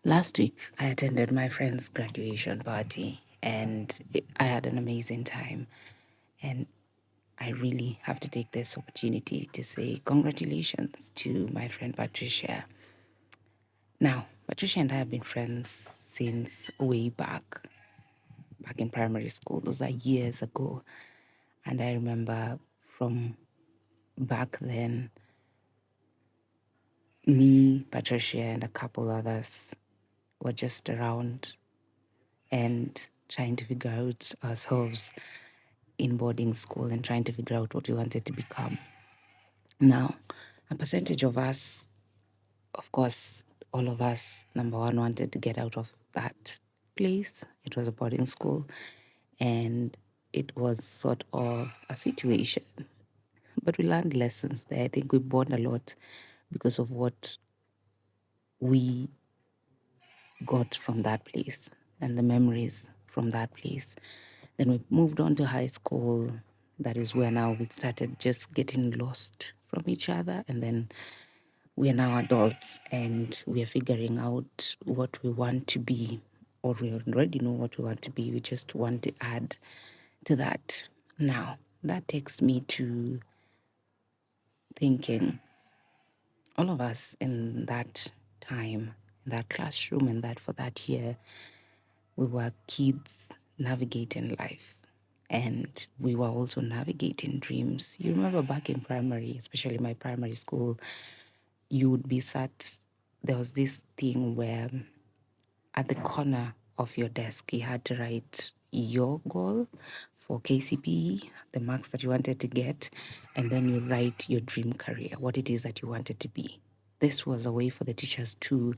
Last week, I attended my friend's graduation party and I had an amazing time. And I really have to take this opportunity to say congratulations to my friend Patricia. Now, Patricia and I have been friends since way back in primary school. Those are years ago. And I remember from back then, me, Patricia, and a couple others were just around and trying to figure out ourselves in boarding school and trying to figure out what we wanted to become. Now, a percentage of us, of course, all of us, number one, wanted to get out of that place. It was a boarding school and it was sort of a situation. But we learned lessons there. I think we bond a lot because of what we got from that place and the memories from that place. Then we moved on to high school. That is where now we started just getting lost from each other. And then we are now adults and we are figuring out what we want to be, or we already know what we want to be. We just want to add to that. Now, that takes me to thinking all of us in that time, in that classroom, and that for that year, we were kids navigating life. And we were also navigating dreams. You remember back in primary, especially my primary school, you would be sat, there was this thing where at the corner of your desk, you had to write your goal for KCPE, the marks that you wanted to get, and then you write your dream career, what it is that you wanted to be. This was a way for the teachers to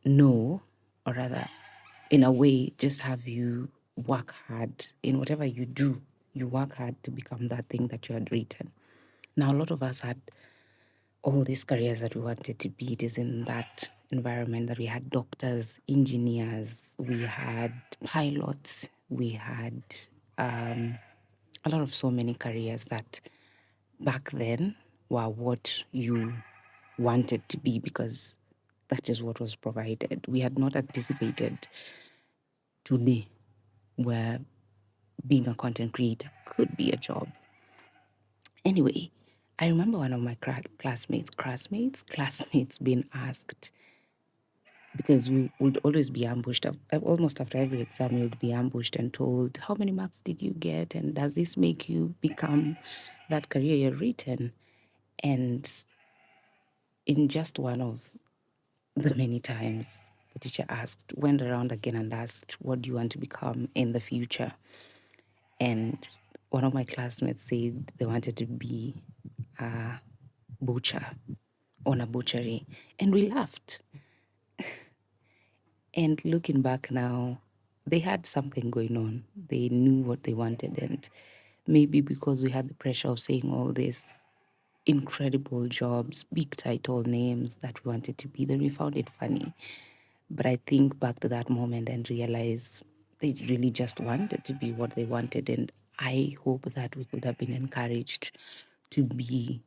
know, or rather, in a way, just have you work hard in whatever you do. You work hard to become that thing that you had written. Now, a lot of us had all these careers that we wanted to be. It is in that environment that we had doctors, engineers, we had pilots, we had a lot of so many careers that back then were what you wanted to be because that is what was provided. We had not anticipated today where being a content creator could be a job. Anyway, I remember one of my classmates being asked, because we would always be ambushed. Almost after every exam, we would be ambushed and told, how many marks did you get? And does this make you become that career you're written? And in just one of the many times, the teacher went around again and asked, what do you want to become in the future? And one of my classmates said they wanted to be a butcher, own a butchery. And we laughed. And looking back now, they had something going on. They knew what they wanted. And maybe because we had the pressure of saying all these incredible jobs, big title names that we wanted to be, then we found it funny. But I think back to that moment and realize they really just wanted to be what they wanted. And I hope that we could have been encouraged to be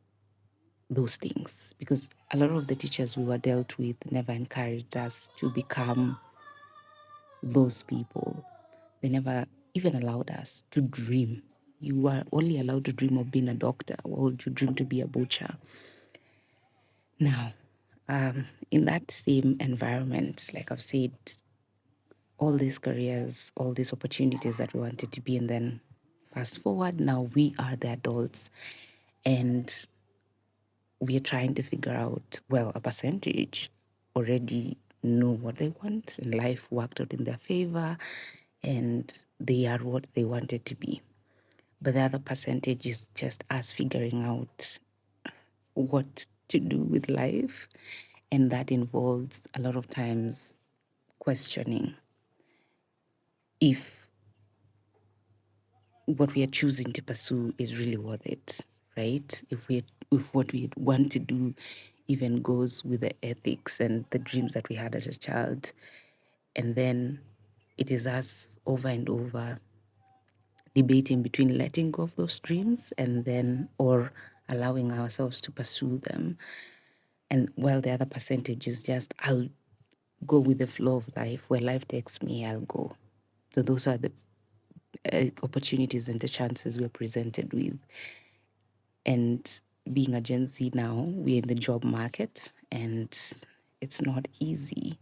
those things, because a lot of the teachers we were dealt with never encouraged us to become those people. They never even allowed us to dream. You were only allowed to dream of being a doctor. Why would you dream to be a butcher? Now, in that same environment, like I've said, all these careers, all these opportunities that we wanted to be, and then fast forward, now we are the adults and we are trying to figure out, well, a percentage already know what they want and life worked out in their favor and they are what they wanted to be. But the other percentage is just us figuring out what to do with life. And that involves a lot of times questioning if what we are choosing to pursue is really worth it, right? If what we want to do even goes with the ethics and the dreams that we had as a child. And then it is us over and over debating between letting go of those dreams and then or allowing ourselves to pursue them. And while the other percentage is just, I'll go with the flow of life. Where life takes me, I'll go. So those are the opportunities and the chances we're presented with. And being a Gen Z now, we're in the job market and it's not easy.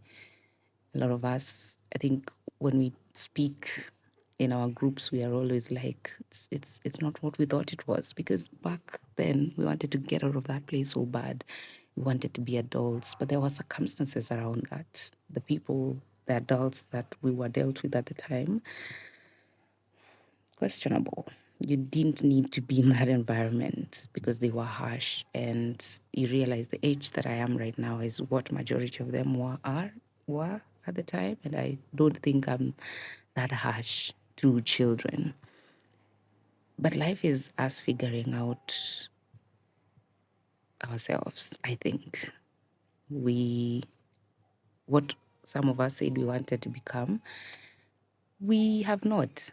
A lot of us, I think, when we speak in our groups, we are always like, it's not what we thought it was. Because back then, we wanted to get out of that place so bad. We wanted to be adults, but there were circumstances around that. The people, the adults that we were dealt with at the time, questionable. You didn't need to be in that environment because they were harsh, and you realize the age that I am right now is what majority of them were at the time, and I don't think I'm that harsh to children. But life is us figuring out ourselves. I think we what some of us said we wanted to become, we have not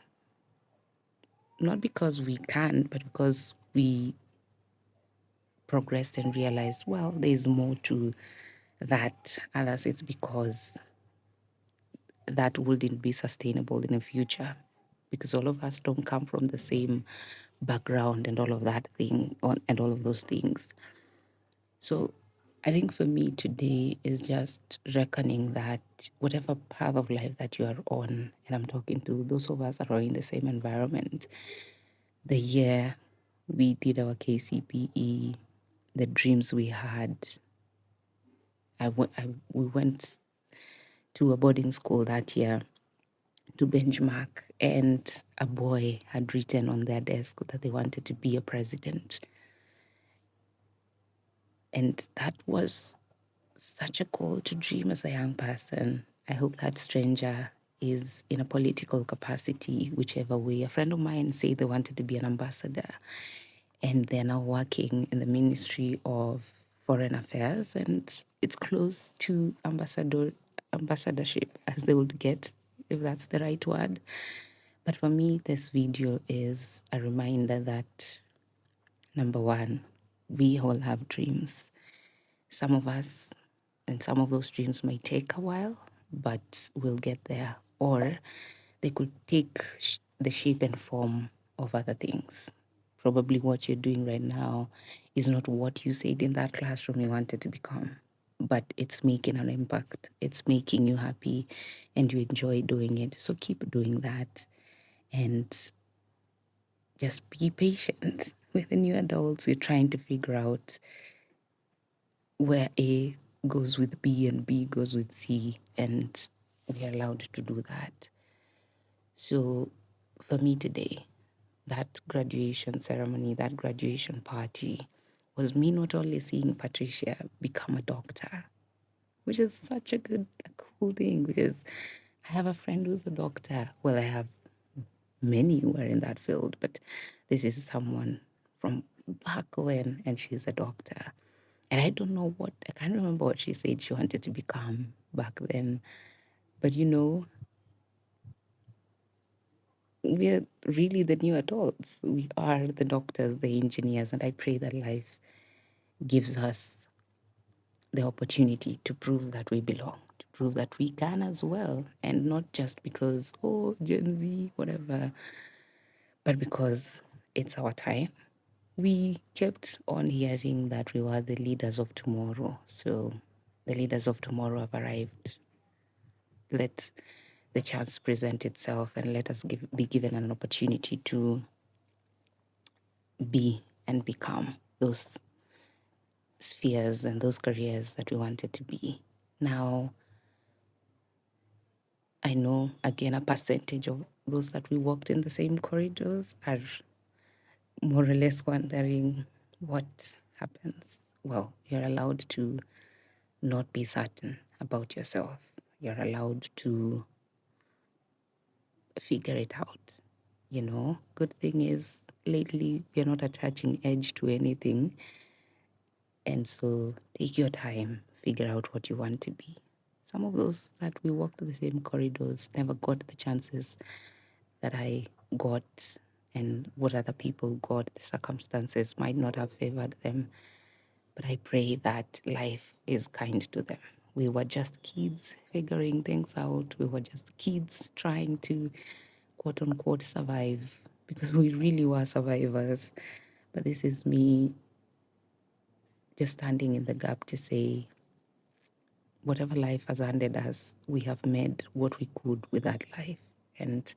because we can, but because we progressed and realized, well, there's more to that. Others, it's because that wouldn't be sustainable in the future because all of us don't come from the same background and all of that thing and all of those things. So I think for me today is just reckoning that whatever path of life that you are on, and I'm talking to those of us that are in the same environment, the year we did our KCPE, the dreams we had, we went to a boarding school that year to benchmark, and a boy had written on their desk that they wanted to be a president. And that was such a goal to dream as a young person. I hope that stranger is in a political capacity, whichever way. A friend of mine said they wanted to be an ambassador, and they're now working in the Ministry of Foreign Affairs, and it's close to ambassadorship as they would get, if that's the right word. But for me, this video is a reminder that number one, we all have dreams. Some of us, and some of those dreams might take a while, but we'll get there. Or they could take the shape and form of other things. Probably what you're doing right now is not what you said in that classroom you wanted to become, but it's making an impact. It's making you happy and you enjoy doing it. So keep doing that and just be patient with the new adults. We're trying to figure out where A goes with B and B goes with C, and we are allowed to do that. So for me today, that graduation ceremony, that graduation party was me not only seeing Patricia become a doctor, which is such a cool thing because I have a friend who's a doctor. Well, I have many who are in that field, but this is someone from back when, and she's a doctor. And I don't know I can't remember what she said she wanted to become back then. But we're really the new adults. We are the doctors, the engineers, and I pray that life gives us the opportunity to prove that we belong, to prove that we can as well, and not just because, oh, Gen Z, whatever, but because it's our time. We kept on hearing that we were the leaders of tomorrow. So the leaders of tomorrow have arrived. Let the chance present itself and let us be given an opportunity to be and become those spheres and those careers that we wanted to be. Now, I know, again, a percentage of those that we walked in the same corridors are more or less wondering what happens. Well, you're allowed to not be certain about yourself. You're allowed to figure it out. Good thing is lately we're not attaching edge to anything. And so take your time, figure out what you want to be. Some of those that we walked the same corridors never got the chances that I got, and what other people got. The circumstances might not have favored them. But I pray that life is kind to them We were just kids figuring things out. We were just kids trying to quote unquote survive because we really were survivors. But this is me just standing in the gap to say, whatever life has handed us, we have made what we could with that life. And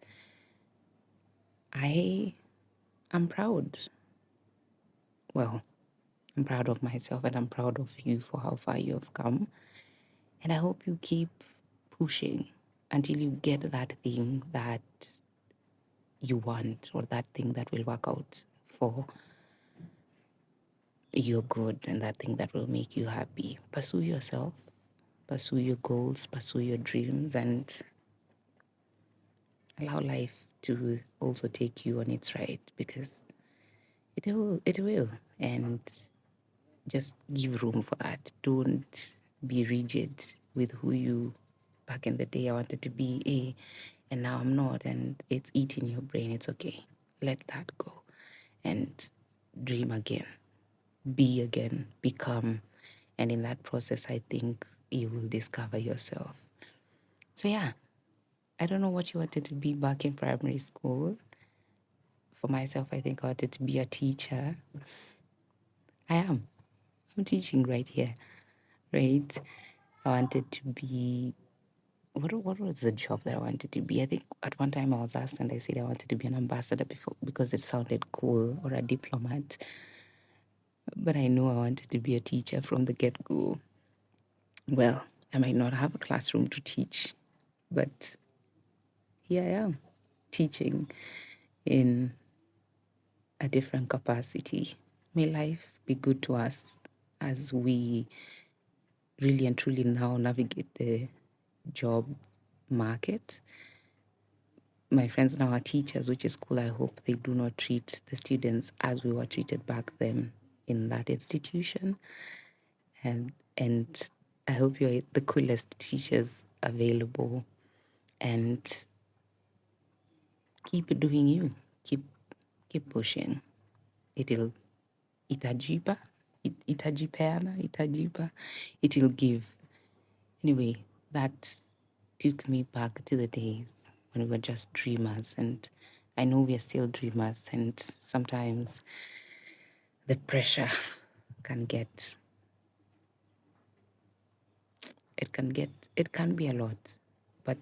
I am proud. Well, I'm proud of myself and I'm proud of you for how far you have come. And I hope you keep pushing until you get that thing that you want or that thing that will work out for your good and that thing that will make you happy. Pursue yourself, pursue your goals, pursue your dreams, and allow life to also take you on its ride because it will. And just give room for that. Don't be rigid with who you back in the day I wanted to be a and now I'm not and it's eating your brain. It's okay. Let that go and dream again. Be again, become. And in that process I think you will discover yourself. So yeah, I don't know what you wanted to be back in primary school. For myself, I think I wanted to be a teacher. I am. I'm teaching right here, right? I wanted to be what was the job that I wanted to be? I think at one time I was asked and I said I wanted to be an ambassador before because it sounded cool or a diplomat. But I knew I wanted to be a teacher from the get-go. Well, I might not have a classroom to teach, but here I am teaching in a different capacity. May life be good to us as we really and truly now navigate the job market. My friends now are teachers, which is cool. I hope they do not treat the students as we were treated back then in that institution. And I hope you're the coolest teachers available and keep doing you. Keep pushing. It'll itajipa, itajipeana, itajipa. It'll give. Anyway, that took me back to the days when we were just dreamers, and I know we are still dreamers, and sometimes the pressure can get it can be a lot, but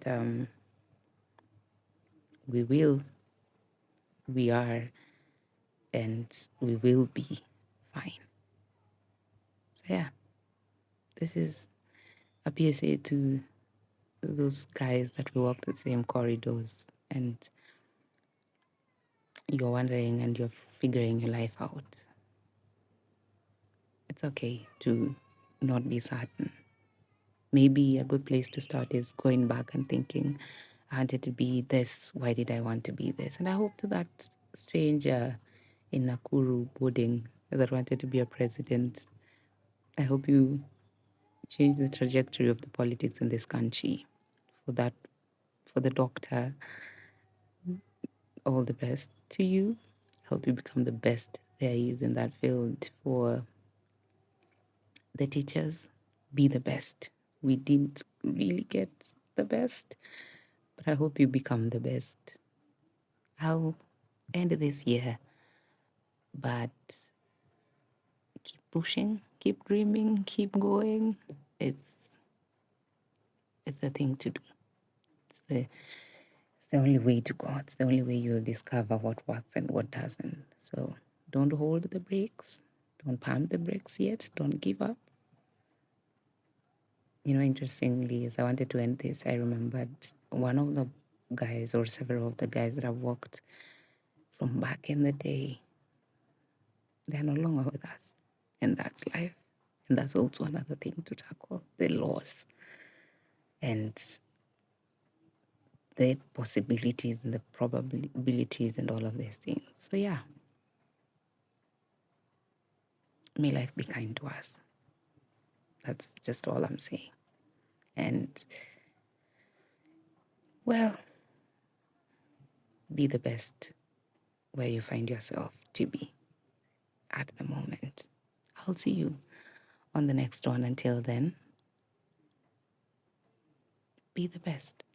we will, we are, and we will be fine. So yeah, this is a PSA to those guys that we walk the same corridors and you're wondering and you're figuring your life out. It's okay to not be certain. Maybe a good place to start is going back and thinking, I wanted to be this. Why did I want to be this? And I hope to that stranger in Nakuru boarding that wanted to be a president, I hope you change the trajectory of the politics in this country. For that, for the doctor, all the best to you. Hope you become the best there is in that field. For the teachers, be the best. We didn't really get the best, but I hope you become the best. I'll end this year, but keep pushing, keep dreaming, keep going. It's it's the thing to do. It's the it's the only way to go. It's the only way you'll discover what works and what doesn't. So don't hold the brakes. Don't pump the brakes yet. Don't give up. You know, interestingly, as I wanted to end this, I remembered one of the guys or several of the guys that I've worked from back in the day. They're no longer with us. And that's life. And that's also another thing to tackle, the loss and the possibilities and the probabilities and all of these things. So yeah, may life be kind to us. That's just all I'm saying. And well, be the best where you find yourself to be at the moment. I'll see you on the next one. Until then, Be the best.